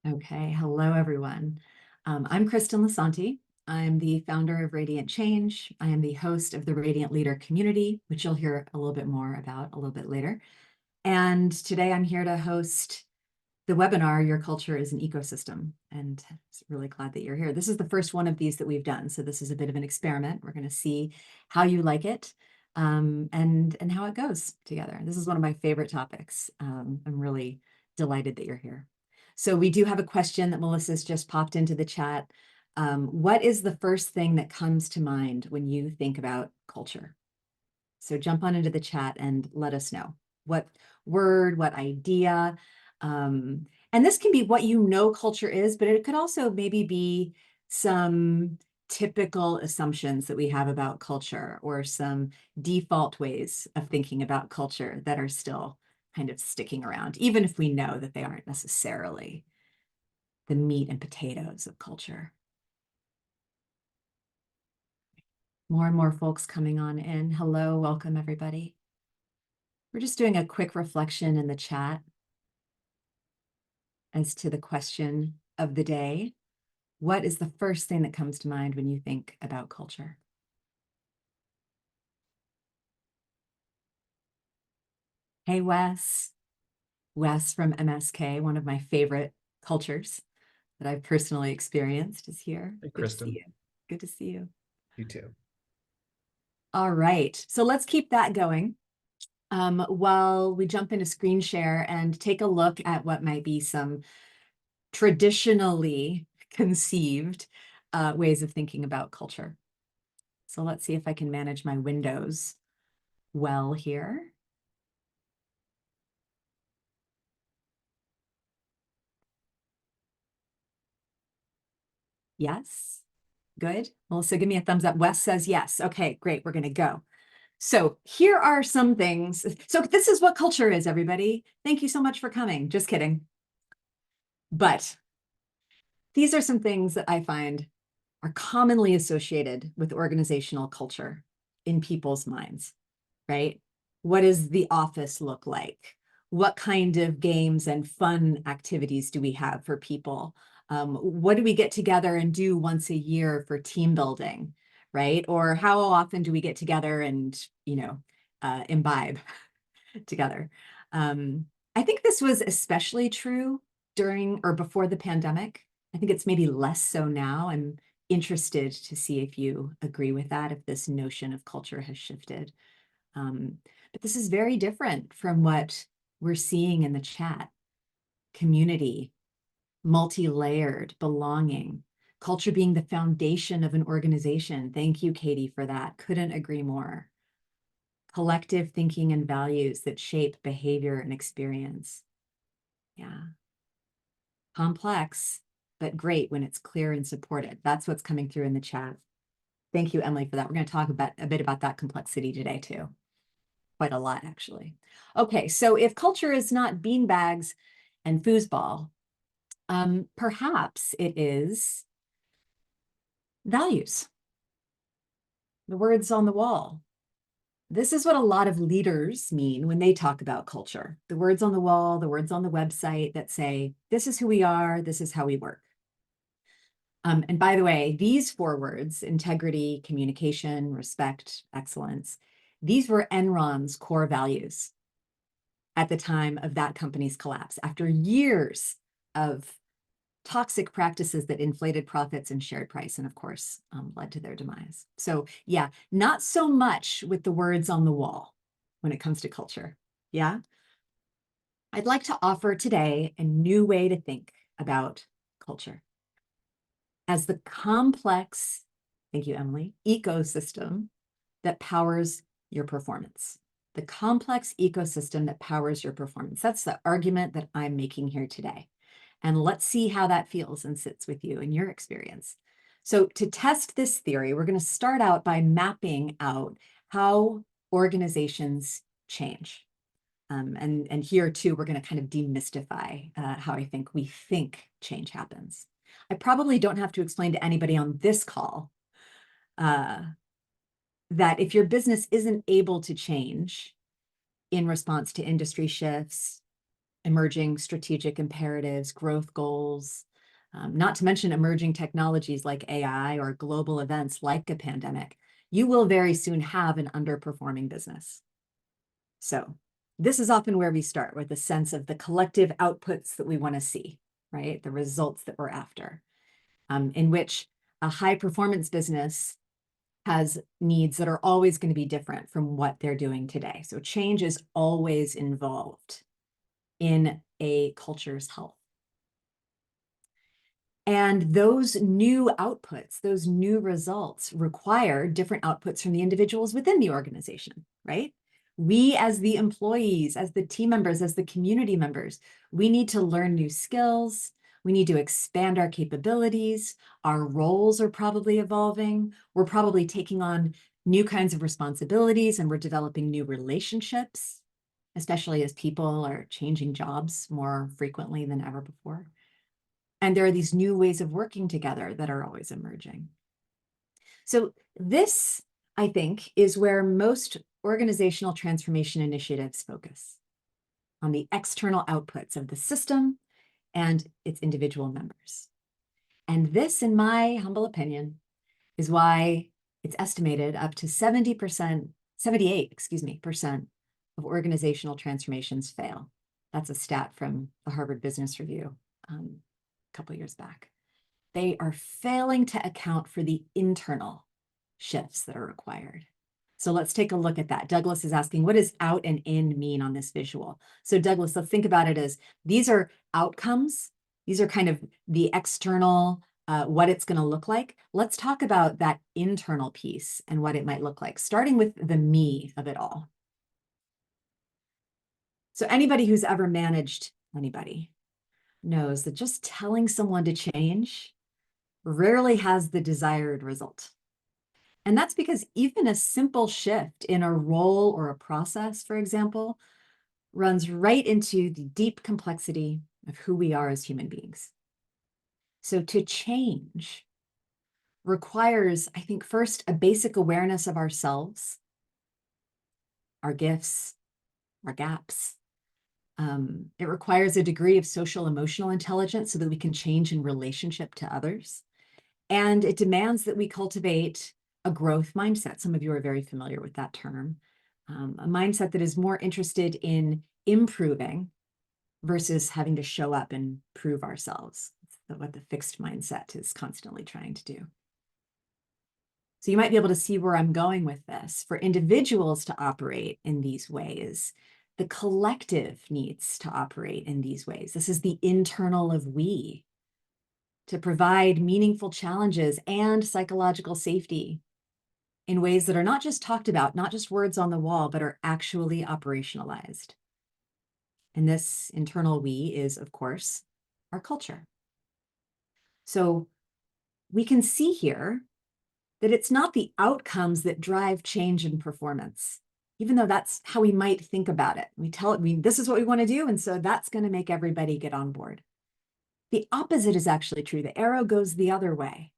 Okay, hello everyone. I'm Kristen Lasanti. I'm the founder of Radiant Change. I am the host of the Radiant Leader community, which you'll hear a little bit more about a little bit later. And today I'm here to host the webinar, Your Culture is an Ecosystem. And I'm really glad that you're here. This is the first one of these that we've done. So this is a bit of an experiment. We're going to see how you like it and how it goes together. This is one of my favorite topics. I'm really delighted that you're here. So we do have a question that Melissa's just popped into the chat. What is the first thing that comes to mind when you think about culture? So jump on into the chat and let us know what word, what idea. And this can be what you know culture is, but it could also maybe be some typical assumptions that we have about culture or some default ways of thinking about culture that are still kind of sticking around, even if we know that they aren't necessarily the meat and potatoes of culture. More and more folks coming on in. Hello, welcome everybody. We're just doing a quick reflection in the chat as to the question of the day. What is the first thing that comes to mind when you think about culture? Hey, Wes. Wes from MSK, one of my favorite cultures that I've personally experienced, is here. Hey, Good to see Kristen. you. Good to see you. You too. All right, so let's keep that going while we jump into screen share and take a look at what might be some traditionally conceived ways of thinking about culture. So let's see if I can manage my windows well here. Yes, good. Melissa, give me a thumbs up. Wes says yes. Okay, great, we're gonna go. So here are some things. So this is what culture is, everybody. Thank you so much for coming. Just kidding. But these are some things that I find are commonly associated with organizational culture in people's minds, right? What does the office look like? What kind of games and fun activities do we have for people? What do we get together and do once a year for team building, right? Or how often do we get together and, imbibe together? I think this was especially true during or before the pandemic. I think it's maybe less so now. I'm interested to see if you agree with that, if this notion of culture has shifted. But this is very different from what we're seeing in the chat. Community, multi-layered, belonging, culture being the foundation of an organization. Thank you, Katie, for that. Couldn't agree more. Collective thinking and values that shape behavior and experience. Yeah. Complex, but great when it's clear and supported. That's what's coming through in the chat. Thank you, Emily, for that. We're going to talk about a bit about that complexity today, too. Quite a lot, actually. Okay, so if culture is not beanbags and foosball, perhaps it is values, the words on the wall. This is what a lot of leaders mean when they talk about culture. The words on the wall, the words on the website that say, this is who we are, this is how we work. And by the way, these four words, integrity, communication, respect, excellence, these were Enron's core values at the time of that company's collapse, after years of toxic practices that inflated profits and shared price, and of course, led to their demise. So yeah, not so much with the words on the wall when it comes to culture. Yeah. I'd like to offer today a new way to think about culture as the complex, thank you, Emily, ecosystem that powers your performance. The complex ecosystem that powers your performance. That's the argument that I'm making here today. And let's see how that feels and sits with you in your experience. So to test this theory, we're going to start out by mapping out how organizations change. And here too, we're going to kind of demystify how I think we think change happens. I probably don't have to explain to anybody on this call that if your business isn't able to change in response to industry shifts, emerging strategic imperatives, growth goals, not to mention emerging technologies like AI or global events like a pandemic, you will very soon have an underperforming business. So this is often where we start, with a sense of the collective outputs that we want to see, right? The results that we're after, in which a high performance business has needs that are always going to be different from what they're doing today. So change is always involved in a culture's health. And those new outputs, those new results require different outputs from the individuals within the organization, right? We as the employees, as the team members, as the community members, we need to learn new skills. We need to expand our capabilities. Our roles are probably evolving. We're probably taking on new kinds of responsibilities, and we're developing new relationships, especially as people are changing jobs more frequently than ever before. And there are these new ways of working together that are always emerging. So this, I think, is where most organizational transformation initiatives focus, on the external outputs of the system and its individual members. And this, in my humble opinion, is why it's estimated up to 78% of organizational transformations fail. That's a stat from the Harvard Business Review a couple of years back. They are failing to account for the internal shifts that are required. So let's take a look at that. Douglas is asking, what does out and in mean on this visual? So Douglas, let's think about it as these are outcomes. These are kind of the external, what it's going to look like. Let's talk about that internal piece and what it might look like, starting with the me of it all. So anybody who's ever managed anybody knows that just telling someone to change rarely has the desired result. And that's because even a simple shift in a role or a process, for example, runs right into the deep complexity of who we are as human beings. So to change requires, I think, first, a basic awareness of ourselves, our gifts, our gaps. It requires a degree of social emotional intelligence so that we can change in relationship to others. And it demands that we cultivate a growth mindset. Some of you are very familiar with that term. A mindset that is more interested in improving versus having to show up and prove ourselves. That's what the fixed mindset is constantly trying to do. So you might be able to see where I'm going with this. For individuals to operate in these ways, the collective needs to operate in these ways. This is the internal of we, to provide meaningful challenges and psychological safety in ways that are not just talked about, not just words on the wall, but are actually operationalized. And this internal we is, of course, our culture. So we can see here that it's not the outcomes that drive change in performance, even though that's how we might think about it. We tell it, this is what we want to do, and so that's going to make everybody get on board. The opposite is actually true. The arrow goes the other way.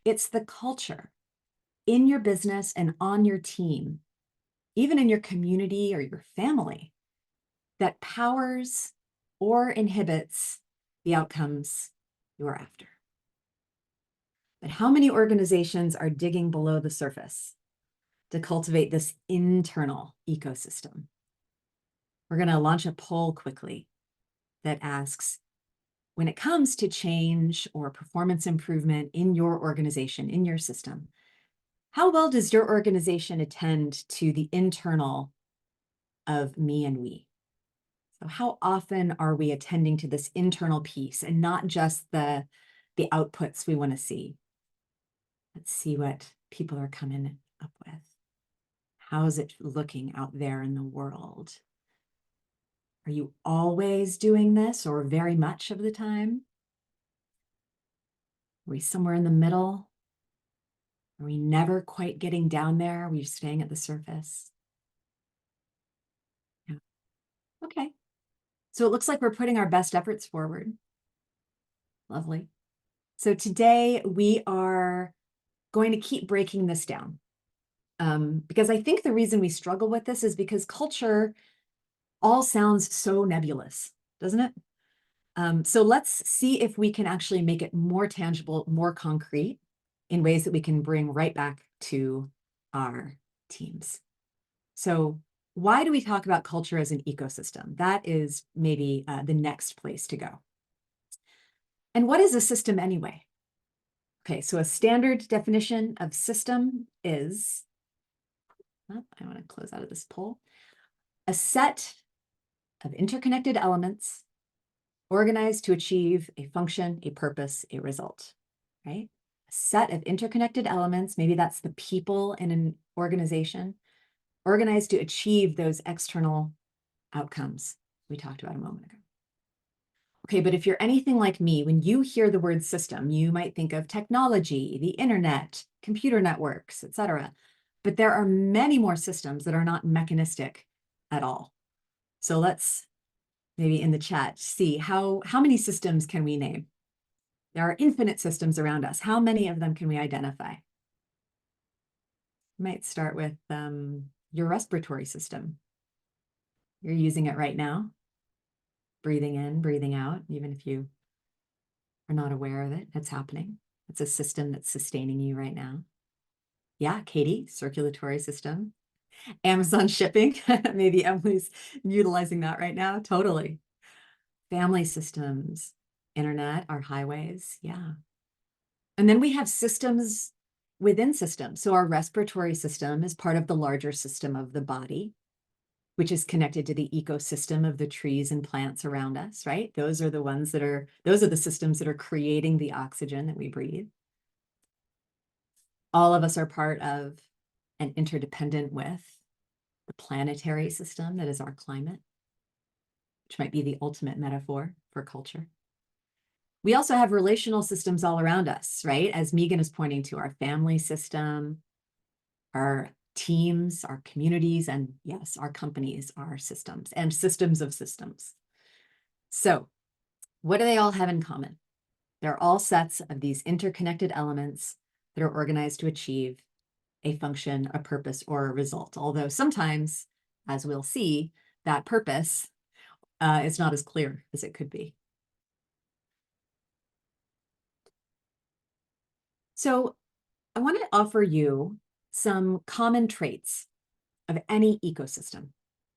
It's the culture in your business and on your team, even in your community or your family, that powers or inhibits the outcomes you're after. But how many organizations are digging below the surface to cultivate this internal ecosystem? We're going to launch a poll quickly that asks, when it comes to change or performance improvement in your organization, in your system, how well does your organization attend to the internal of me and we? So how often are we attending to this internal piece and not just the outputs we want to see? Let's see what people are coming up with. How is it looking out there in the world? Are you always doing this or very much of the time? Are we somewhere in the middle? Are we never quite getting down there? Are we staying at the surface? Yeah. Okay. So it looks like we're putting our best efforts forward. Lovely. So today we are going to keep breaking this down. Because I think the reason we struggle with this is because culture all sounds so nebulous. doesn't it? So let's see if we can actually make it more tangible, more concrete in ways that we can bring right back to our teams. So why do we talk about culture as an ecosystem? That is maybe the next place to go. And what is a system anyway? Okay, so a standard definition of system is, oh, I want to close out of this poll, a set of interconnected elements organized to achieve a function, a purpose, a result, right? A set of interconnected elements, maybe that's the people in an organization, organized to achieve those external outcomes we talked about a moment ago. Okay, but if you're anything like me, when you hear the word system, you might think of technology, the internet, computer networks, etc. But there are many more systems that are not mechanistic at all. So let's maybe in the chat see how many systems can we name? There are infinite systems around us. How many of them can we identify? You might start with your respiratory system. You're using it right now. Breathing in, breathing out, even if you are not aware of it, it's happening. It's a system that's sustaining you right now. Yeah, Katie, circulatory system. Amazon shipping, maybe Emily's utilizing that right now. Totally. Family systems, internet, our highways, yeah. And then we have systems within systems. So our respiratory system is part of the larger system of the body, which is connected to the ecosystem of the trees and plants around us, right? Those are the systems that are creating the oxygen that we breathe. All of us are part of and interdependent with the planetary system that is our climate, which might be the ultimate metaphor for culture. We also have relational systems all around us, right? As Megan is pointing to, our family system, our teams, our communities, and yes, our companies are systems and systems of systems. So what do they all have in common? They're all sets of these interconnected elements that are organized to achieve a function, a purpose, or a result. Although sometimes, as we'll see, that purpose is not as clear as it could be. So I want to offer you some common traits of any ecosystem,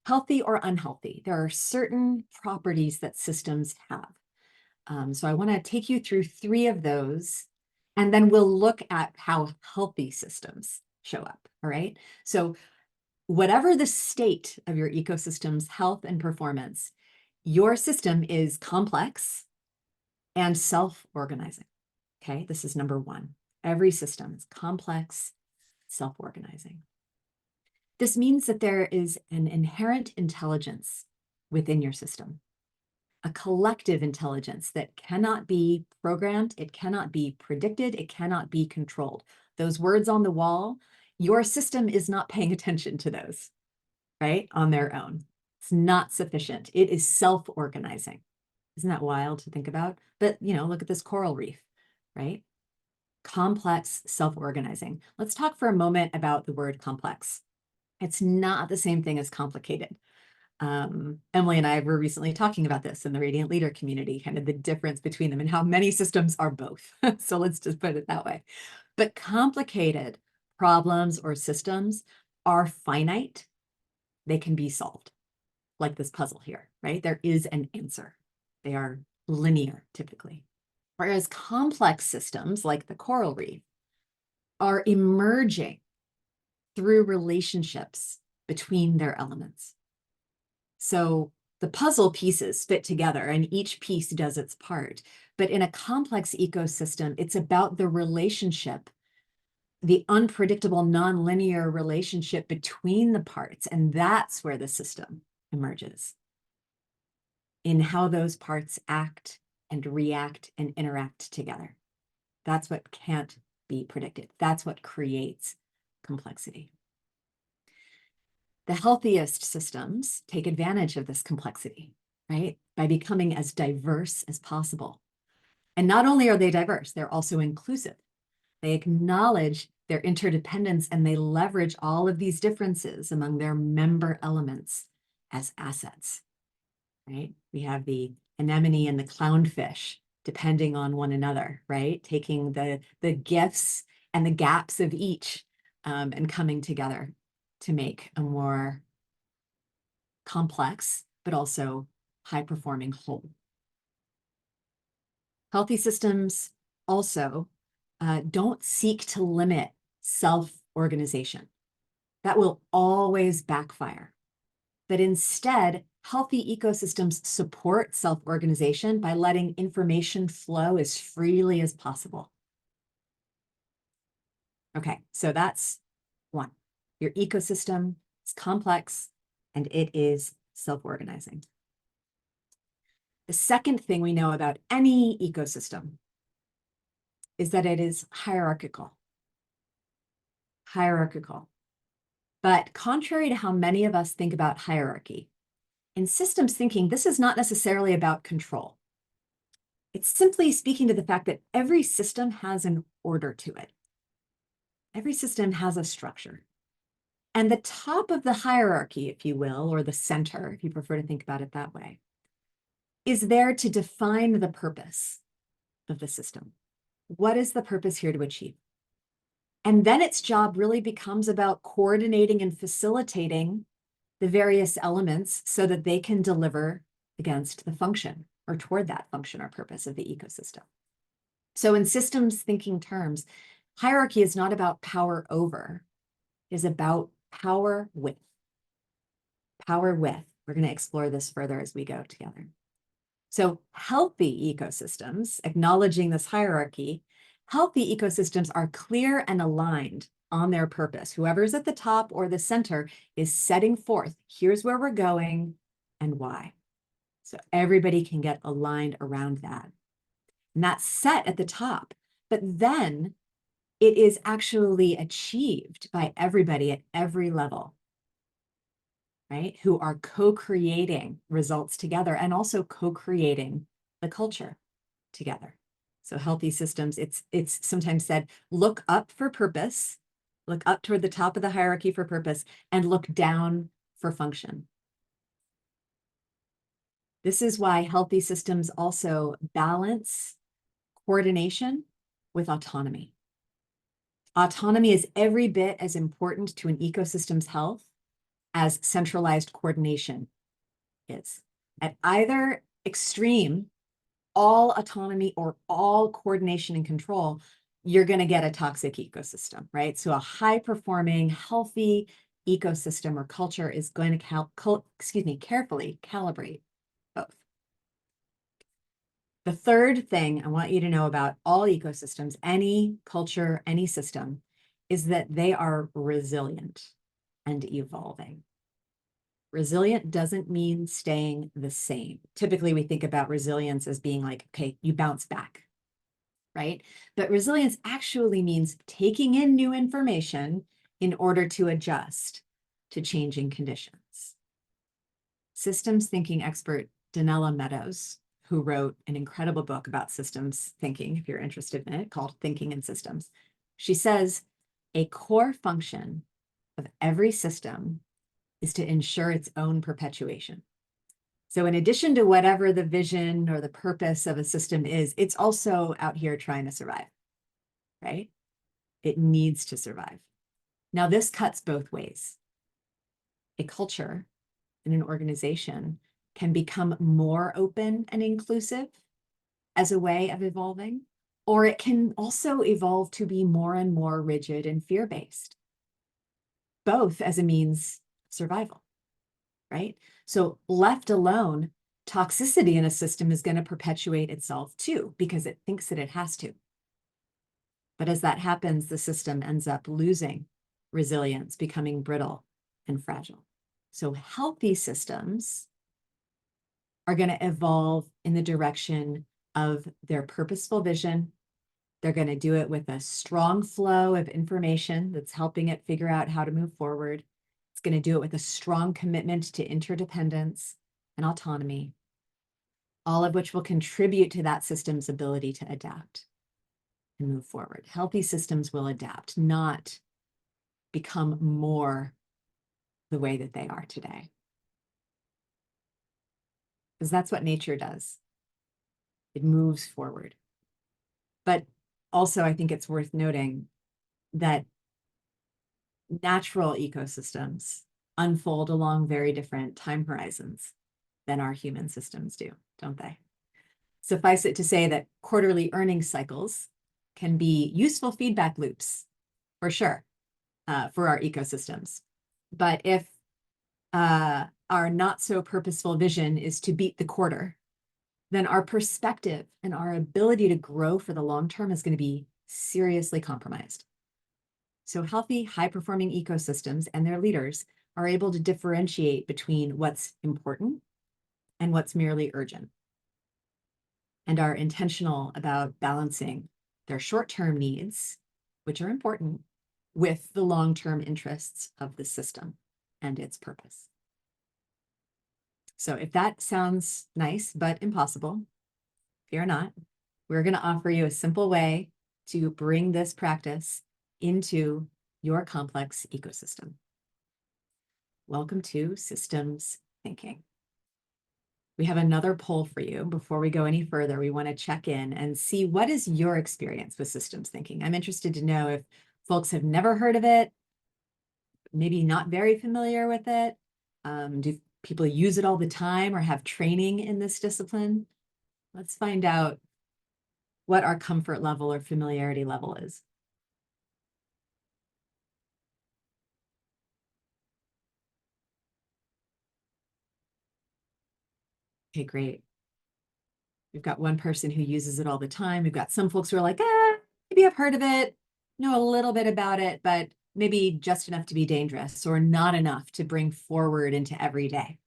healthy or unhealthy. There are certain properties that systems have. So I want to take you through 3 of those, and then we'll look at how healthy systems show up, all right? So whatever the state of your ecosystem's health and performance, your system is complex and self-organizing, okay? This is number 1. Every system is complex, self-organizing. This means that there is an inherent intelligence within your system, a collective intelligence that cannot be programmed, it cannot be predicted, it cannot be controlled. Those words on the wall, your system is not paying attention to those, right? On their own. It's not sufficient. It is self-organizing. Isn't that wild to think about? But, look at this coral reef, right? Complex, self-organizing. Let's talk for a moment about the word complex. It's not the same thing as complicated. Emily and I were recently talking about this in the Radiant Leader community, kind of the difference between them and how many systems are both. So let's just put it that way. But complicated problems or systems are finite. They can be solved, like this puzzle here, right? There is an answer. They are linear typically. Whereas complex systems like the coral reef are emerging through relationships between their elements. So the puzzle pieces fit together and each piece does its part. But in a complex ecosystem, it's about the relationship, the unpredictable, nonlinear relationship between the parts. And that's where the system emerges, in how those parts act and react and interact together. That's what can't be predicted. That's what creates complexity. The healthiest systems take advantage of this complexity, right? By becoming as diverse as possible. And not only are they diverse, they're also inclusive. They acknowledge their interdependence and they leverage all of these differences among their member elements as assets, right? We have the anemone and the clownfish depending on one another, right? Taking the gifts and the gaps of each and coming together to make a more complex, but also high-performing whole. Healthy systems also don't seek to limit self-organization. That will always backfire. But instead, healthy ecosystems support self-organization by letting information flow as freely as possible. Okay, so that's one. Your ecosystem is complex and it is self-organizing. The second thing we know about any ecosystem is that it is hierarchical. Hierarchical. But contrary to how many of us think about hierarchy, in systems thinking, this is not necessarily about control. It's simply speaking to the fact that every system has an order to it. Every system has a structure. And the top of the hierarchy, if you will, or the center, if you prefer to think about it that way, is there to define the purpose of the system. What is the purpose here to achieve? And then its job really becomes about coordinating and facilitating the various elements so that they can deliver against the function or toward that function or purpose of the ecosystem. So in systems thinking terms, hierarchy is not about power over, it is about power with. Power with. We're going to explore this further as we go together. So healthy ecosystems, acknowledging this hierarchy, healthy ecosystems are clear and aligned on their purpose. Whoever's at the top or the center is setting forth, here's where we're going and why. So everybody can get aligned around that. And that's set at the top, but then it is actually achieved by everybody at every level, right? Who are co-creating results together and also co-creating the culture together. So healthy systems, it's sometimes said, look up for purpose, look up toward the top of the hierarchy for purpose, and look down for function. This is why healthy systems also balance coordination with autonomy. Autonomy is every bit as important to an ecosystem's health as centralized coordination is. At either extreme, all autonomy or all coordination and control, you're going to get a toxic ecosystem, right? So a high-performing, healthy ecosystem or culture is going to carefully calibrate both. The third thing I want you to know about all ecosystems, any culture, any system, is that they are resilient and evolving. Resilient doesn't mean staying the same. Typically, we think about resilience as being like, okay, you bounce back, right? But resilience actually means taking in new information in order to adjust to changing conditions. Systems thinking expert Donella Meadows, who wrote an incredible book about systems thinking, if you're interested in it, called Thinking in Systems, she says, a core function of every system is to ensure its own perpetuation. So in addition to whatever the vision or the purpose of a system is, it's also out here trying to survive, right? It needs to survive. Now, this cuts both ways. A culture and an organization can become more open and inclusive as a way of evolving, or it can also evolve to be more and more rigid and fear-based, both as a means of survival, right? So left alone, toxicity in a system is going to perpetuate itself too, because it thinks that it has to. But as that happens, the system ends up losing resilience, becoming brittle and fragile. So healthy systems are going to evolve in the direction of their purposeful vision. They're going to do it with a strong flow of information that's helping it figure out how to move forward. It's going to do it with a strong commitment to interdependence and autonomy, all of which will contribute to that system's ability to adapt and move forward. Healthy systems will adapt, not become more the way that they are today. because that's what nature does. It moves forward. But also, I think it's worth noting that natural ecosystems unfold along very different time horizons than our human systems do, don't they? Suffice it to say that quarterly earnings cycles can be useful feedback loops, for sure, for our ecosystems. But if our not so purposeful vision is to beat the quarter, then our perspective and our ability to grow for the long term is going to be seriously compromised. So healthy, high-performing ecosystems and their leaders are able to differentiate between what's important and what's merely urgent, and are intentional about balancing their short-term needs, which are important, with the long-term interests of the system and its purpose. So if that sounds nice but impossible, fear not. We're going to offer you a simple way to bring this practice into your complex ecosystem. Welcome to Systems Thinking. We have another poll for you. Before we go any further, we want to check in and see what is your experience with systems thinking. I'm interested to know if folks have never heard of it, maybe not very familiar with it. Do people use it all the time or have training in this discipline? Let's find out what our comfort level or familiarity level is. Okay, great. We've got one person who uses it all the time. We've got some folks who are like, maybe I've heard of it, know a little bit about it, but maybe just enough to be dangerous or not enough to bring forward into every day.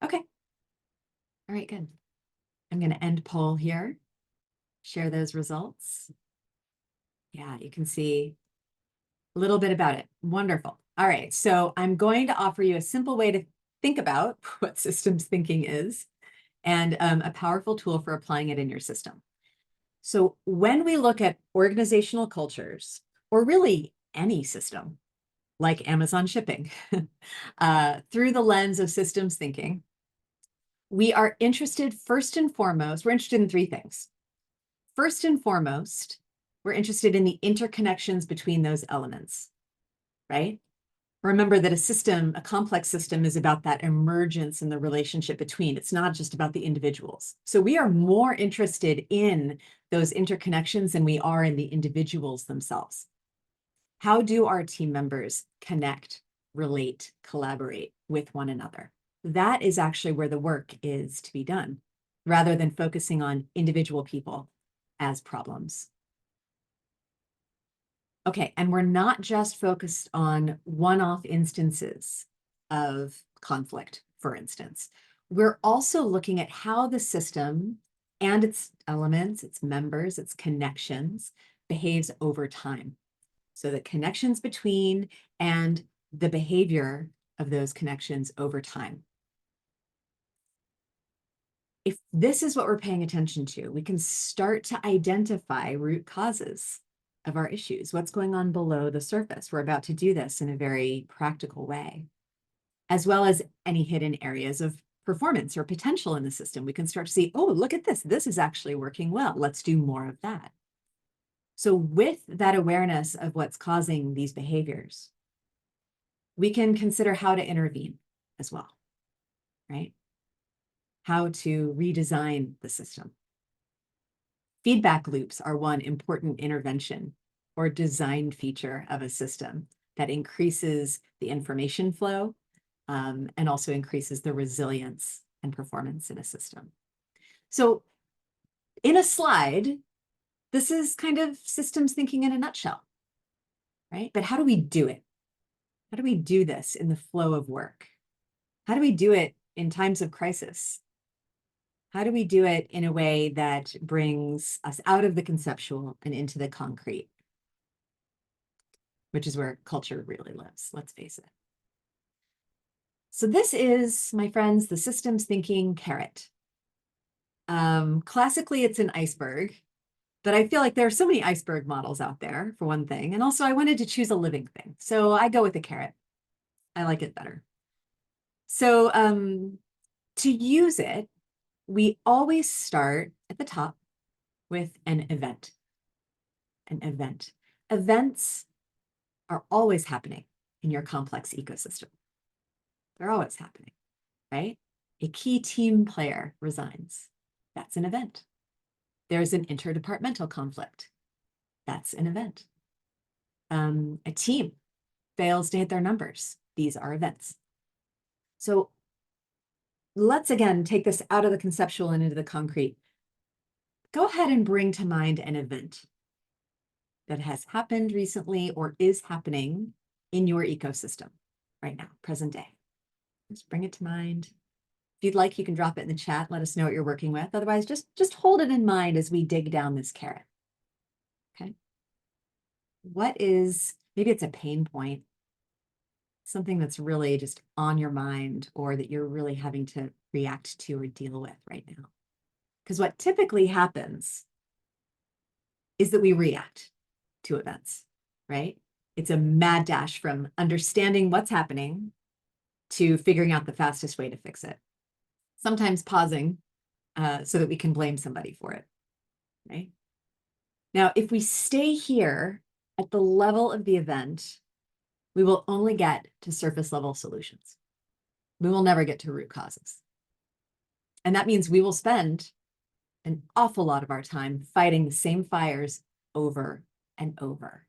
Okay. All right, good. I'm going to end poll here, share those results. Yeah, you can see a little bit about it. Wonderful. All right, so I'm going to offer you a simple way to think about what systems thinking is and a powerful tool for applying it in your system. So when we look at organizational cultures, or really any system, like Amazon shipping, through the lens of systems thinking, we are interested first and foremost, we're interested in three things. First and foremost, we're interested in the interconnections between those elements, right? Remember that a system, a complex system, is about that emergence in the relationship between. It's not just about the individuals. So we are more interested in those interconnections than we are in the individuals themselves. How do our team members connect, relate, collaborate with one another? That is actually where the work is to be done, rather than focusing on individual people as problems. Okay, and we're not just focused on one-off instances of conflict, for instance. We're also looking at how the system and its elements, its members, its connections behaves over time. So the connections between and the behavior of those connections over time. If this is what we're paying attention to, we can start to identify root causes of our issues, what's going on below the surface. We're about to do this in a very practical way, as well as any hidden areas of performance or potential in the system. We can start to see, oh, look at this. This is actually working well. Let's do more of that. So with that awareness of what's causing these behaviors, we can consider how to intervene as well, right? How to redesign the system. Feedback loops are one important intervention or design feature of a system that increases the information flow and also increases the resilience and performance in a system. So in a slide, this is kind of systems thinking in a nutshell, right? But how do we do it? How do we do this in the flow of work? How do we do it in times of crisis? How do we do it in a way that brings us out of the conceptual and into the concrete, which is where culture really lives, let's face it. So this is, my friends, the systems thinking carrot. Classically, it's an iceberg, but I feel like there are so many iceberg models out there, for one thing. And also I wanted to choose a living thing. So I go with the carrot. I like it better. So to use it, we always start at the top with an event. An event. Events are always happening in your complex ecosystem. They're always happening, right? A key team player resigns. That's an event. There's an interdepartmental conflict. That's an event. A team fails to hit their numbers. These are events. So let's again take this out of the conceptual and into the concrete. Go ahead and bring to mind an event that has happened recently or is happening in your ecosystem right now, present day. Just bring it to mind. If you'd like, you can drop it in the chat. Let us know what you're working with. Otherwise, just hold it in mind as we dig down this carrot. Okay. What is, maybe it's a pain point, something that's really just on your mind or that you're really having to react to or deal with right now. Because what typically happens is that we react to events, right? It's a mad dash from understanding what's happening to figuring out the fastest way to fix it. Sometimes pausing so that we can blame somebody for it, right? Now, if we stay here at the level of the event, we will only get to surface level solutions. We will never get to root causes. And that means we will spend an awful lot of our time fighting the same fires over and over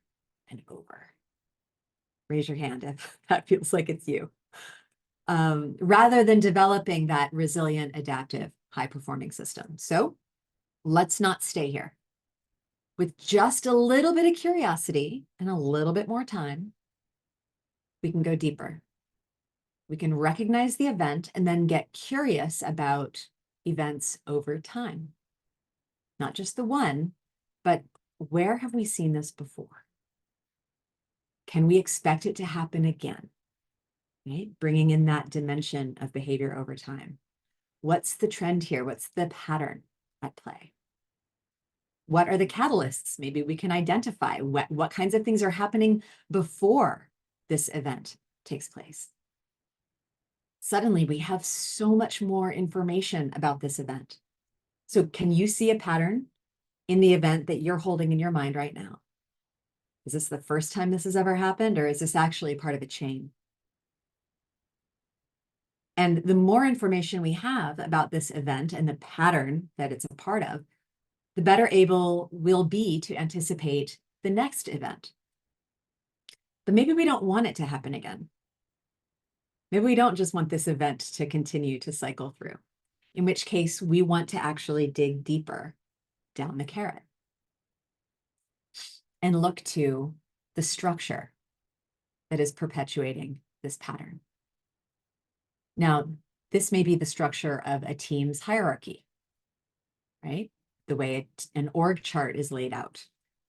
and over. Raise your hand if that feels like it's you. Rather than developing that resilient, adaptive, high-performing system. So let's not stay here. With just a little bit of curiosity and a little bit more time, we can go deeper. We can recognize the event and then get curious about events over time. Not just the one, but where have we seen this before? Can we expect it to happen again? Right? Bringing in that dimension of behavior over time. What's the trend here? What's the pattern at play? What are the catalysts? Maybe we can identify what kinds of things are happening before this event takes place. Suddenly, we have so much more information about this event. So can you see a pattern in the event that you're holding in your mind right now? Is this the first time this has ever happened, or is this actually part of a chain? And the more information we have about this event and the pattern that it's a part of, the better able we'll be to anticipate the next event. But maybe we don't want it to happen again. Maybe we don't just want this event to continue to cycle through, in which case we want to actually dig deeper down the carrot and look to the structure that is perpetuating this pattern. Now, this may be the structure of a team's hierarchy, right? The way an org chart is laid out,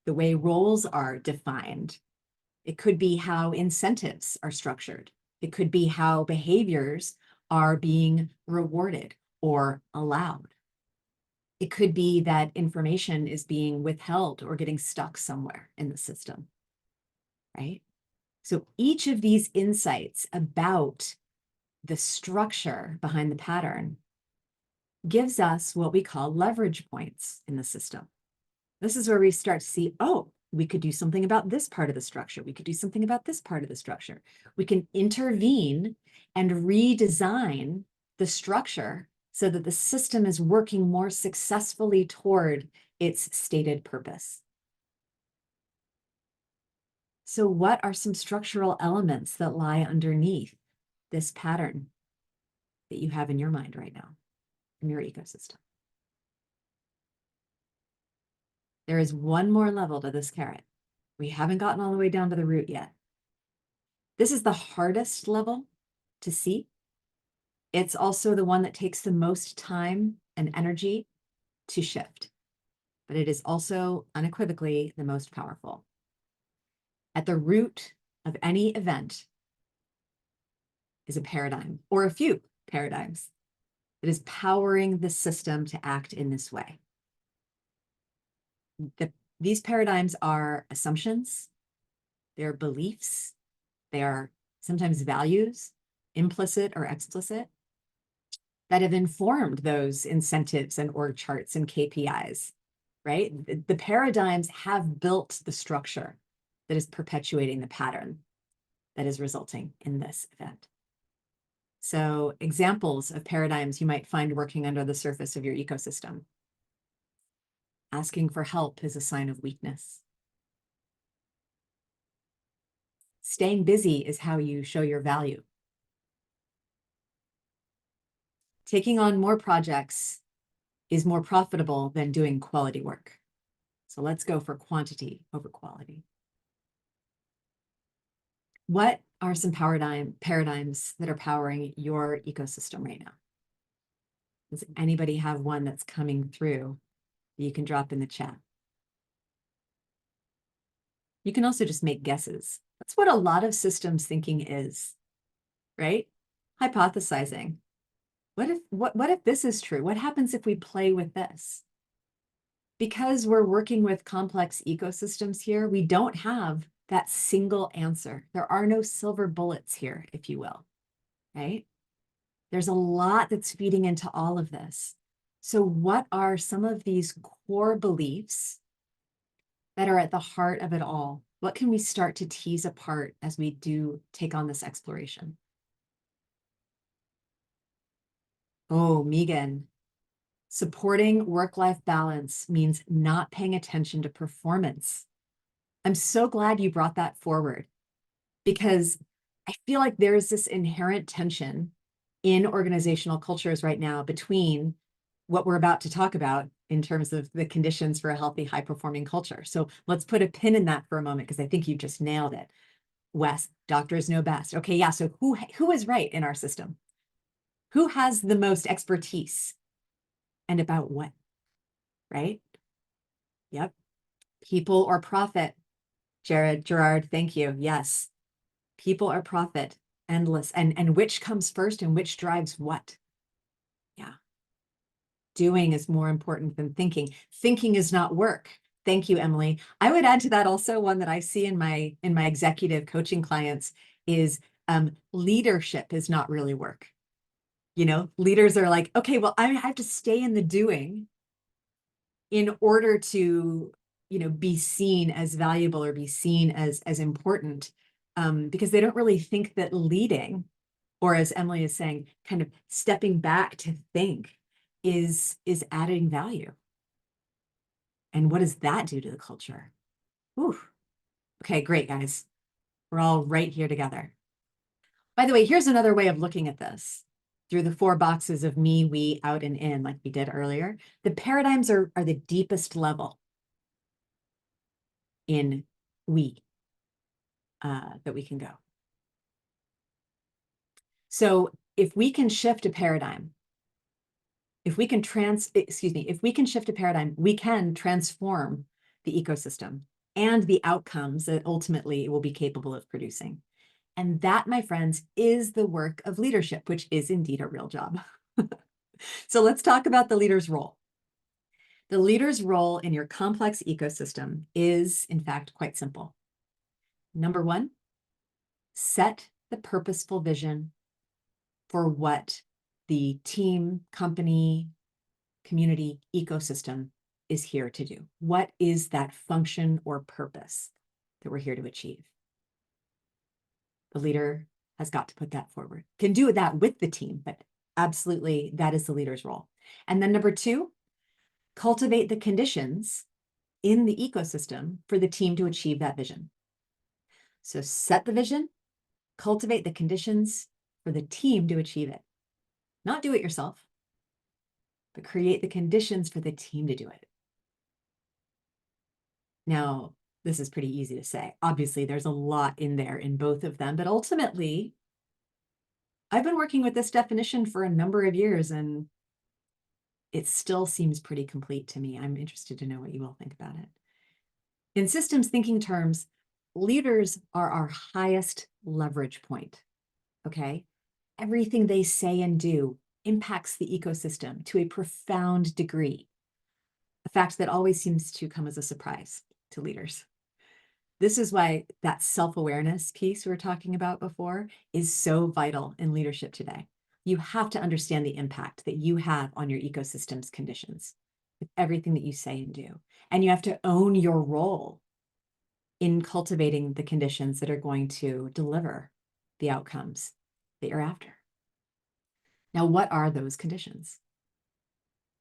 the way roles are defined. It could be how incentives are structured. It could be how behaviors are being rewarded or allowed. It could be that information is being withheld or getting stuck somewhere in the system, right? So each of these insights about the structure behind the pattern gives us what we call leverage points in the system. This is where we start to see, oh, we could do something about this part of the structure. We could do something about this part of the structure. We can intervene and redesign the structure so that the system is working more successfully toward its stated purpose. So what are some structural elements that lie underneath this pattern that you have in your mind right now, in your ecosystem? There is one more level to this carrot. We haven't gotten all the way down to the root yet. This is the hardest level to see. It's also the one that takes the most time and energy to shift, but it is also unequivocally the most powerful. At the root of any event is a paradigm, or a few paradigms, that is powering the system to act in this way. These paradigms are assumptions, they're beliefs, they are sometimes values, implicit or explicit. that have informed those incentives and org charts and KPIs, right? The paradigms have built the structure that is perpetuating the pattern that is resulting in this event. So examples of paradigms you might find working under the surface of your ecosystem. Asking for help is a sign of weakness. Staying busy is how you show your value. Taking on more projects is more profitable than doing quality work. So let's go for quantity over quality. What are some paradigms that are powering your ecosystem right now? Does anybody have one that's coming through that you can drop in the chat? You can also just make guesses. That's what a lot of systems thinking is, right? Hypothesizing. What if this is true? What happens if we play with this? Because we're working with complex ecosystems here, we don't have that single answer. There are no silver bullets here, if you will, right? There's a lot that's feeding into all of this. So what are some of these core beliefs that are at the heart of it all? What can we start to tease apart as we do take on this exploration? Oh, Megan, supporting work-life balance means not paying attention to performance. I'm so glad you brought that forward because I feel like there's this inherent tension in organizational cultures right now between what we're about to talk about in terms of the conditions for a healthy, high-performing culture. So let's put a pin in that for a moment because I think you just nailed it. Wes, doctors know best. Okay, yeah, so who is right in our system? Who has the most expertise and about what, right? Yep. People or profit. Gerard, thank you. Yes. People are profit, endless. And which comes first and which drives what? Yeah. Doing is more important than thinking. Thinking is not work. Thank you, Emily. I would add to that also one that I see in my executive coaching clients is leadership is not really work. You know, leaders are like, okay, well, I have to stay in the doing in order to, you know, be seen as valuable or be seen as important, because they don't really think that leading, or as Emily is saying, kind of stepping back to think is adding value. And what does that do to the culture? Ooh. Okay, great, guys. We're all right here together. By the way, here's another way of looking at this. Through the 4 boxes of me, we, out, and in, like we did earlier, the paradigms are the deepest level in we that we can go. So if we can shift a paradigm, if we can shift a paradigm, we can transform the ecosystem and the outcomes that ultimately it will be capable of producing. And that, my friends, is the work of leadership, which is indeed a real job. So let's talk about the leader's role. The leader's role in your complex ecosystem is, in fact, quite simple. Number 1, set the purposeful vision for what the team, company, community, ecosystem is here to do. What is that function or purpose that we're here to achieve? The leader has got to put that forward. Can do that with the team, but absolutely that is the leader's role. And then number 2, cultivate the conditions in the ecosystem for the team to achieve that vision. So set the vision, cultivate the conditions for the team to achieve it. Not do it yourself, but create the conditions for the team to do it. Now, this is pretty easy to say. Obviously, there's a lot in there in both of them, but ultimately, I've been working with this definition for a number of years, and it still seems pretty complete to me. I'm interested to know what you all think about it. In systems thinking terms, leaders are our highest leverage point, okay? Everything they say and do impacts the ecosystem to a profound degree, a fact that always seems to come as a surprise to leaders. This is why that self-awareness piece we were talking about before is so vital in leadership today. you have to understand the impact that you have on your ecosystem's conditions with everything that you say and do. And you have to own your role in cultivating the conditions that are going to deliver the outcomes that you're after. Now, what are those conditions?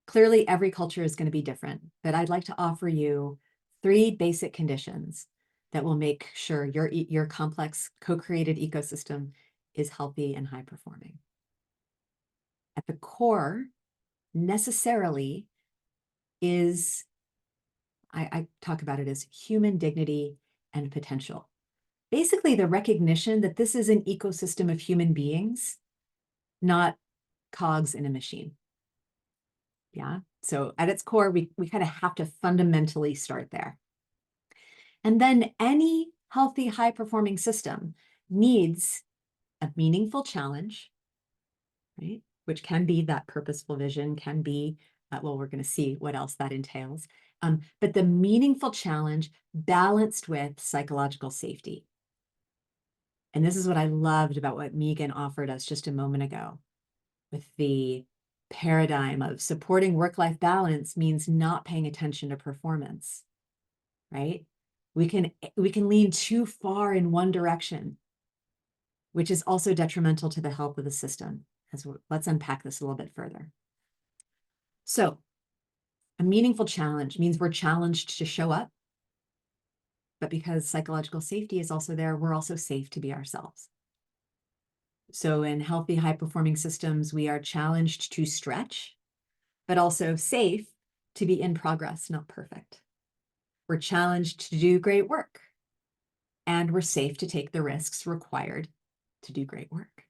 Clearly, every culture is going to be different, but I'd like to offer you 3 basic conditions that will make sure your complex co-created ecosystem is healthy and high performing. At the core, necessarily, is, I talk about it as human dignity and potential. Basically, the recognition that this is an ecosystem of human beings, not cogs in a machine. Yeah. So at its core, we kind of have to fundamentally start there. And then any healthy, high-performing system needs a meaningful challenge, right? Which can be that purposeful vision, can be, well, we're going to see what else that entails. But the meaningful challenge balanced with psychological safety. And this is what I loved about what Megan offered us just a moment ago with the paradigm of supporting work-life balance means not paying attention to performance, right? We can lean too far in one direction, which is also detrimental to the health of the system. Let's unpack this a little bit further. So a meaningful challenge means we're challenged to show up, but because psychological safety is also there, we're also safe to be ourselves. So in healthy, high-performing systems, we are challenged to stretch, but also safe to be in progress, not perfect. We're challenged to do great work, and we're safe to take the risks required to do great work.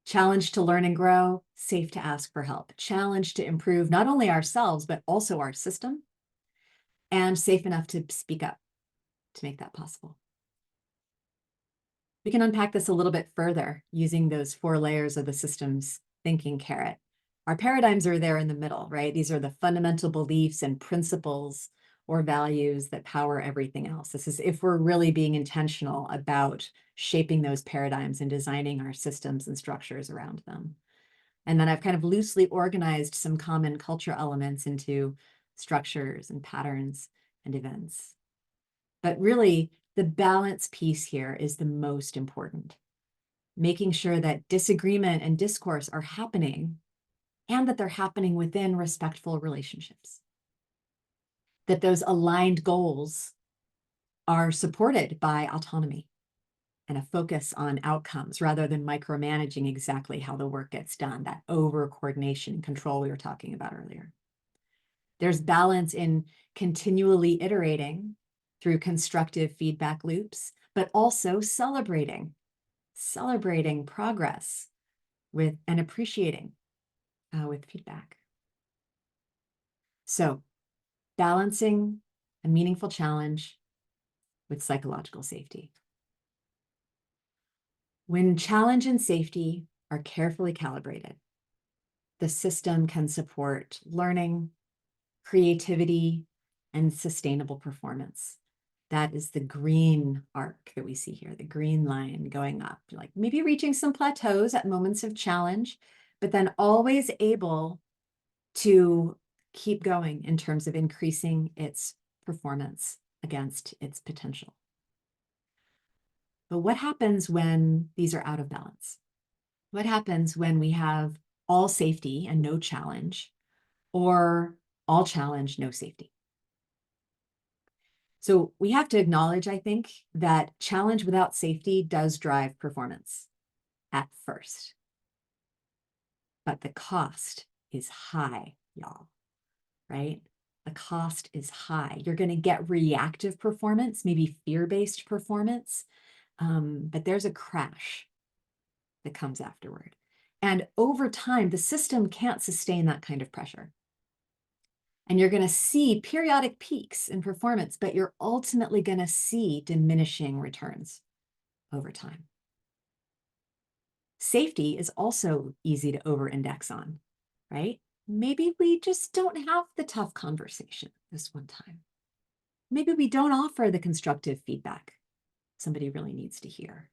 Challenged to learn and grow, safe to ask for help. Challenged to improve not only ourselves, but also our system, and safe enough to speak up to make that possible. We can unpack this a little bit further using those 4 layers of the systems thinking carrot. Our paradigms are there in the middle, right? These are the fundamental beliefs and principles or values that power everything else. This is if we're really being intentional about shaping those paradigms and designing our systems and structures around them. And then I've kind of loosely organized some common culture elements into structures and patterns and events. But really, the balance piece here is the most important. Making sure that disagreement and discourse are happening and that they're happening within respectful relationships. That those aligned goals are supported by autonomy and a focus on outcomes rather than micromanaging exactly how the work gets done, that over coordination and control we were talking about earlier. There's balance in continually iterating through constructive feedback loops, but also celebrating progress with and appreciating with feedback. So balancing a meaningful challenge with psychological safety. When challenge and safety are carefully calibrated, the system can support learning, creativity, and sustainable performance. That is the green arc that we see here, the green line going up, like maybe reaching some plateaus at moments of challenge, but then always able to keep going in terms of increasing its performance against its potential. But what happens when these are out of balance? What happens when we have all safety and no challenge, or all challenge, no safety? So we have to acknowledge, I think, that challenge without safety does drive performance at first. But the cost is high, y'all, right? The cost is high. You're going to get reactive performance, maybe fear-based performance, but there's a crash that comes afterward. And over time, the system can't sustain that kind of pressure. And you're going to see periodic peaks in performance, but you're ultimately going to see diminishing returns over time. Safety is also easy to over-index on, right? Maybe we just don't have the tough conversation this one time. Maybe we don't offer the constructive feedback somebody really needs to hear.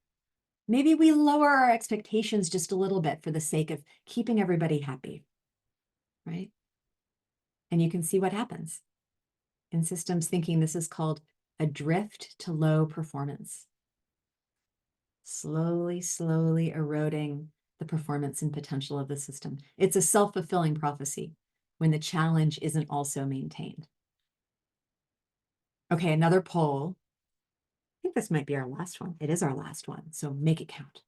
Maybe we lower our expectations just a little bit for the sake of keeping everybody happy, right? And you can see what happens in systems thinking. This is called a drift to low performance. Slowly, slowly eroding the performance and potential of the system. It's a self-fulfilling prophecy when the challenge isn't also maintained. Okay, another poll. I think this might be our last one. It is our last one, so make it count.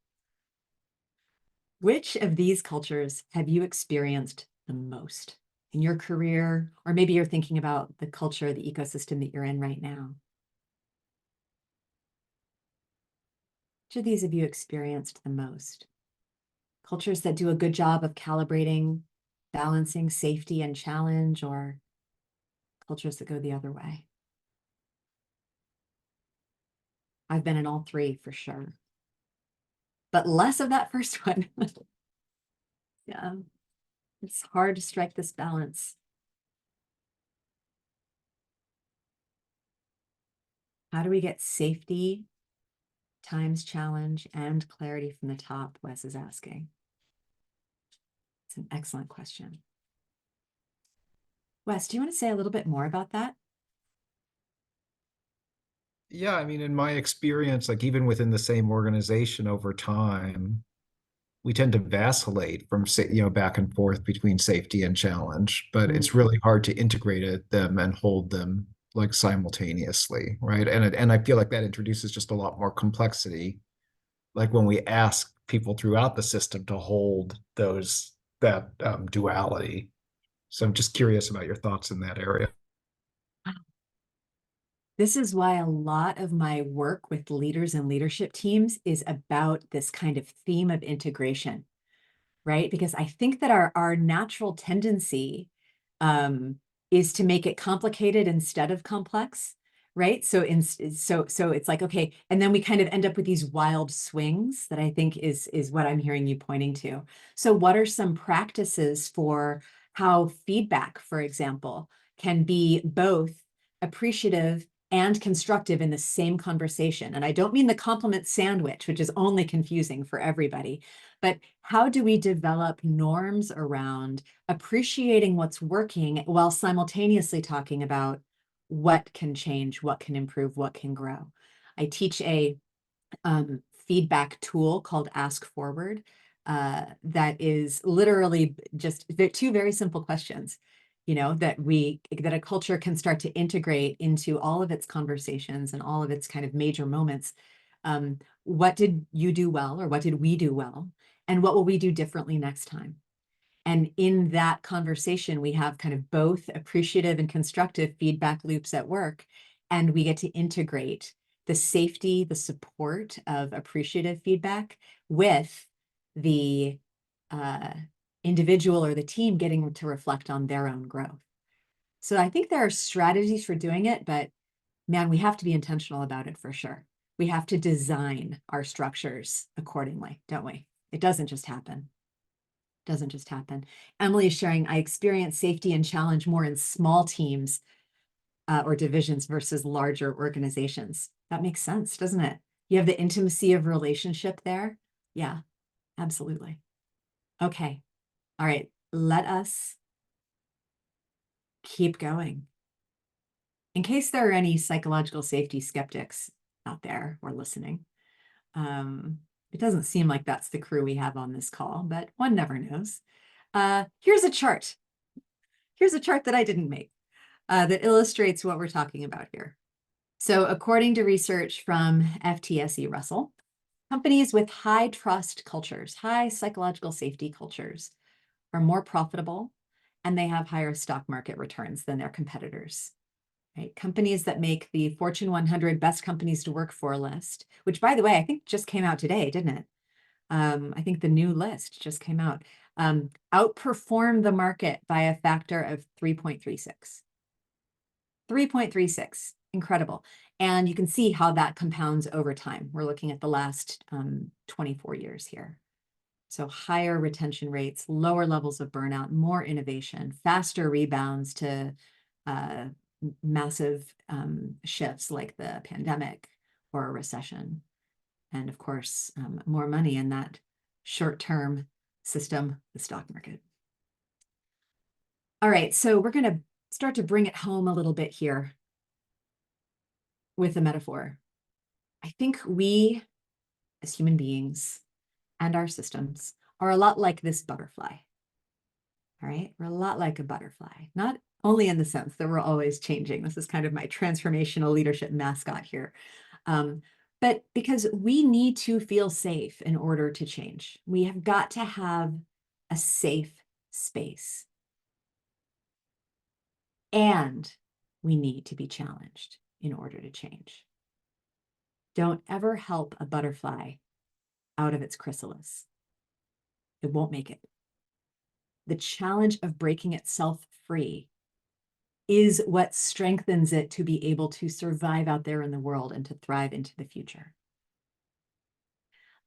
Which of these cultures have you experienced the most in your career? Or maybe you're thinking about the culture, the ecosystem that you're in right now. Which of these have you experienced the most? Cultures that do a good job of calibrating, balancing safety and challenge, or cultures that go the other way? I've been in all three for sure, but less of that first one. Yeah, it's hard to strike this balance. How do we get safety times challenge and clarity from the top? Wes is asking. It's an excellent question. Wes, do you want to say a little bit more about that? Yeah, I mean, in my experience, like even within the same organization over time, we tend to vacillate from back and forth between safety and challenge, but it's Mm. really hard to them and hold them like simultaneously, right? And I feel like that introduces just a lot more complexity, like when we ask people throughout the system to hold that duality. So I'm just curious about your thoughts in that area. This is why a lot of my work with leaders and leadership teams is about this kind of theme of integration, right? Because I think that our natural tendency um, is to make it complicated instead of complex, right? So it's like, okay, and then we kind of end up with these wild swings that I think is what I'm hearing you pointing to. So what are some practices for how feedback, for example, can be both appreciative and constructive in the same conversation? And I don't mean the compliment sandwich, which is only confusing for everybody, but how do we develop norms around appreciating what's working while simultaneously talking about what can change, what can improve, what can grow? I teach a feedback tool called Ask Forward that is literally just two very simple questions, that a culture can start to integrate into all of its conversations and all of its kind of major moments. What did you do well, or what did we do well? And what will we do differently next time? And in that conversation, we have kind of both appreciative and constructive feedback loops at work. And we get to integrate the safety, the support of appreciative feedback with the uh, individual or the team getting to reflect on their own growth. So I think there are strategies for doing it, but man, we have to be intentional about it for sure. We have to design our structures accordingly, don't we? It doesn't just happen. Doesn't just happen. Emily is sharing, I experience safety and challenge more in small teams or divisions versus larger organizations. That makes sense, doesn't it? You have the intimacy of relationship there. Yeah, absolutely. Okay. All right. Let us keep going. In case there are any psychological safety skeptics out there or listening, it doesn't seem like that's the crew we have on this call, but one never knows. Here's a chart. Here's a chart that I didn't make that illustrates what we're talking about here. So according to research from FTSE Russell, companies with high trust cultures, high psychological safety cultures, are more profitable and they have higher stock market returns than their competitors. Right? Companies that make the Fortune 100 best companies to work for list, which by the way, I think just came out today, didn't it? I think the new list just came out, outperformed the market by a factor of 3.36. 3.36, incredible. And you can see how that compounds over time. We're looking at the last 24 years here. So higher retention rates, lower levels of burnout, more innovation, faster rebounds to massive shifts like the pandemic or a recession. And of course, more money in that short-term system, the stock market. All right, so we're going to start to bring it home a little bit here with a metaphor. I think we, as human beings and our systems, are a lot like this butterfly. All right, we're a lot like a butterfly, not only in the sense that we're always changing. This is kind of my transformational leadership mascot here. But because we need to feel safe in order to change. We have got to have a safe space. And we need to be challenged in order to change. Don't ever help a butterfly out of its chrysalis. It won't make it. The challenge of breaking itself free is what strengthens it to be able to survive out there in the world and to thrive into the future.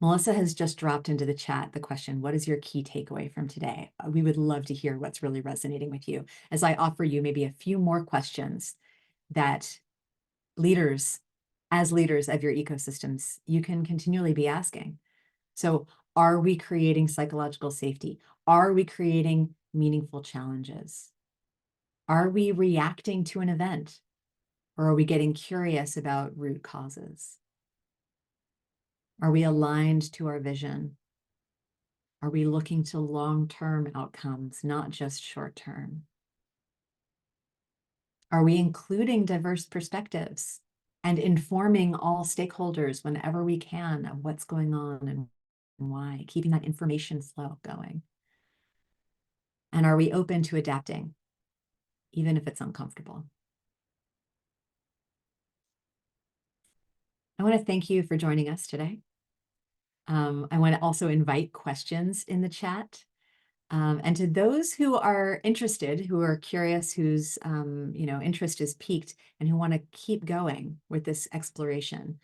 Melissa has just dropped into the chat the question, what is your key takeaway from today? We would love to hear what's really resonating with you as I offer you maybe a few more questions that leaders, as leaders of your ecosystems, you can continually be asking. So are we creating psychological safety? Are we creating meaningful challenges? Are we reacting to an event? Or are we getting curious about root causes? Are we aligned to our vision? Are we looking to long-term outcomes, not just short-term? Are we including diverse perspectives and informing all stakeholders whenever we can of what's going on and why, keeping that information flow going? And are we open to adapting, even if it's uncomfortable? I want to thank you for joining us today. I want to also invite questions in the chat. And to those who are interested, who are curious, whose interest is piqued and who want to keep going with this exploration,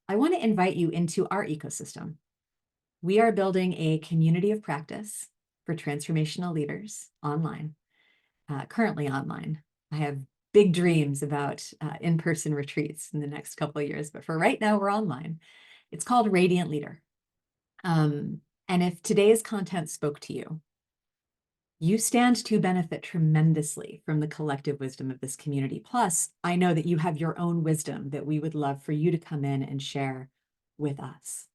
I want to invite you into our ecosystem. We are building a community of practice for transformational leaders online, currently online. I have big dreams about in-person retreats in the next couple of years, but for right now, we're online. It's called Radiant Leader. And if today's content spoke to you, you stand to benefit tremendously from the collective wisdom of this community. Plus, I know that you have your own wisdom that we would love for you to come in and share with us.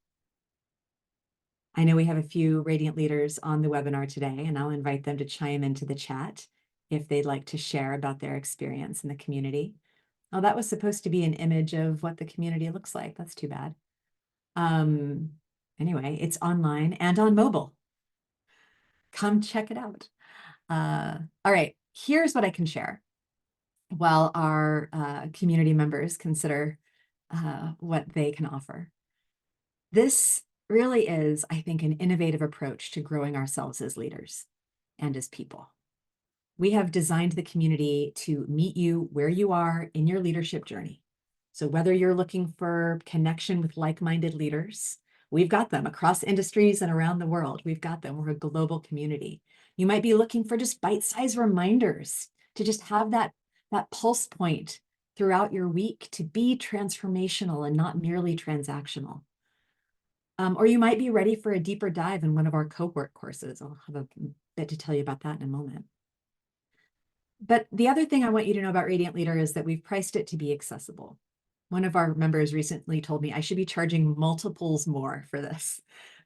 I know we have a few Radiant leaders on the webinar today, and I'll invite them to chime into the chat if they'd like to share about their experience in the community. Oh, that was supposed to be an image of what the community looks like. That's too bad. Anyway, it's online and on mobile. Come check it out. All right, here's what I can share while our community members consider what they can offer. This really is, I think, an innovative approach to growing ourselves as leaders and as people. We have designed the community to meet you where you are in your leadership journey. So whether you're looking for connection with like-minded leaders, we've got them across industries and around the world. We've got them. We're a global community. You might be looking for just bite-sized reminders to just have that pulse point throughout your week to be transformational and not merely transactional. Or you might be ready for a deeper dive in one of our cohort courses. I'll have a bit to tell you about that in a moment. But the other thing I want you to know about Radiant Leader is that we've priced it to be accessible. One of our members recently told me I should be charging multiples more for this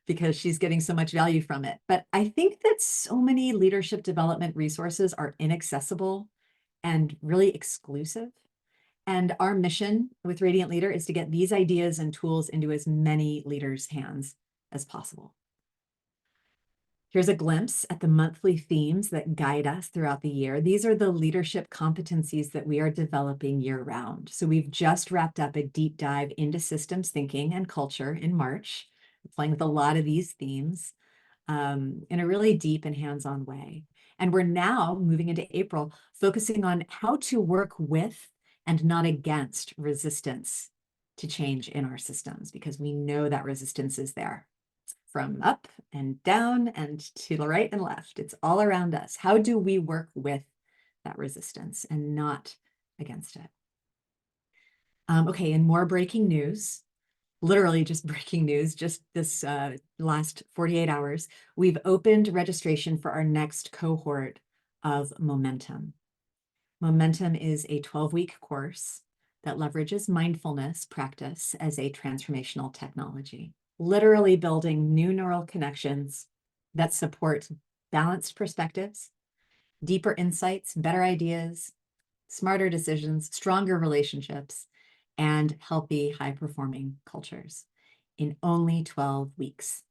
because she's getting so much value from it. But I think that so many leadership development resources are inaccessible and really exclusive. And our mission with Radiant Leader is to get these ideas and tools into as many leaders' hands as possible. Here's a glimpse at the monthly themes that guide us throughout the year. These are the leadership competencies that we are developing year-round. So we've just wrapped up a deep dive into systems thinking and culture in March, playing with a lot of these themes in a really deep and hands-on way. And we're now moving into April, focusing on how to work with and not against resistance to change in our systems, because we know that resistance is there. From up and down and to the right and left. It's all around us. How do we work with that resistance and not against it? Okay, and more breaking news. literally just breaking news, just this last 48 hours, we've opened registration for our next cohort of Momentum. Momentum is a 12-week course that leverages mindfulness practice as a transformational technology, literally building new neural connections that support balanced perspectives, deeper insights, better ideas, smarter decisions, stronger relationships, and healthy, high-performing cultures in only 12 weeks.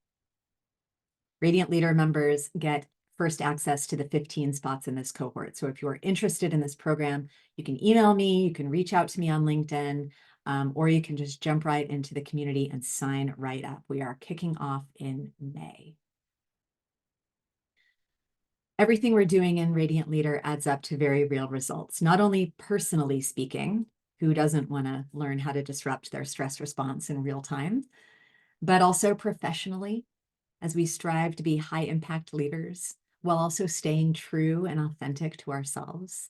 Radiant Leader members get first access to the 15 spots in this cohort. So if you're interested in this program, you can email me, you can reach out to me on LinkedIn, or you can just jump right into the community and sign right up. We are kicking off in May. Everything we're doing in Radiant Leader adds up to very real results, not only personally speaking, who doesn't want to learn how to disrupt their stress response in real time, but also professionally, as we strive to be high impact leaders while also staying true and authentic to ourselves.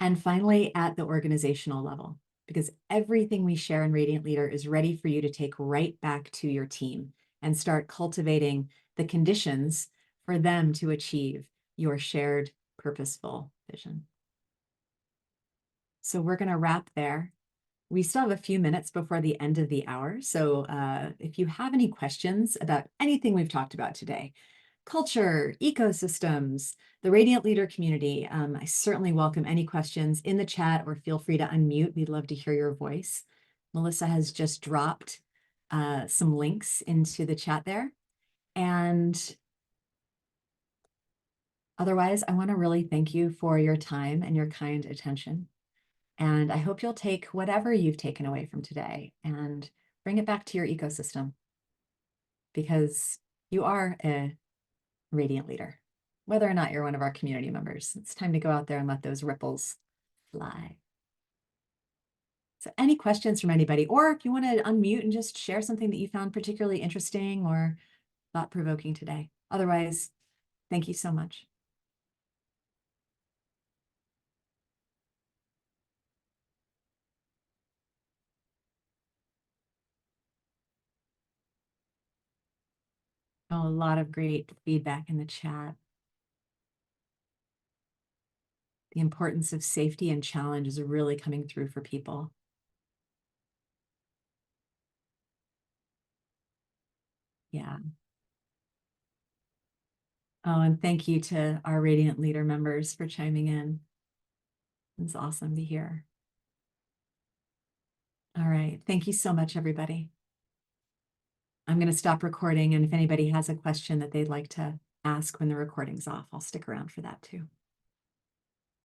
And finally, at the organizational level, because everything we share in Radiant Leader is ready for you to take right back to your team and start cultivating the conditions for them to achieve your shared purposeful vision. So we're going to wrap there. We still have a few minutes before the end of the hour. So if you have any questions about anything we've talked about today, culture, ecosystems, the Radiant Leader community, I certainly welcome any questions in the chat, or feel free to unmute. We'd love to hear your voice. Melissa has just dropped some links into the chat there. And otherwise, I want to really thank you for your time and your kind attention. And I hope you'll take whatever you've taken away from today and bring it back to your ecosystem, because you are a Radiant Leader, whether or not you're one of our community members. It's time to go out there and let those ripples fly. So any questions from anybody, or if you want to unmute and just share something that you found particularly interesting or thought-provoking today. Otherwise, thank you so much. Oh, a lot of great feedback in the chat. The importance of safety and challenge is really coming through for people. Yeah. Oh, and thank you to our Radiant Leader members for chiming in. It's awesome to hear. All right. Thank you so much, everybody. I'm going to stop recording, and if anybody has a question that they'd like to ask when the recording's off, I'll stick around for that too.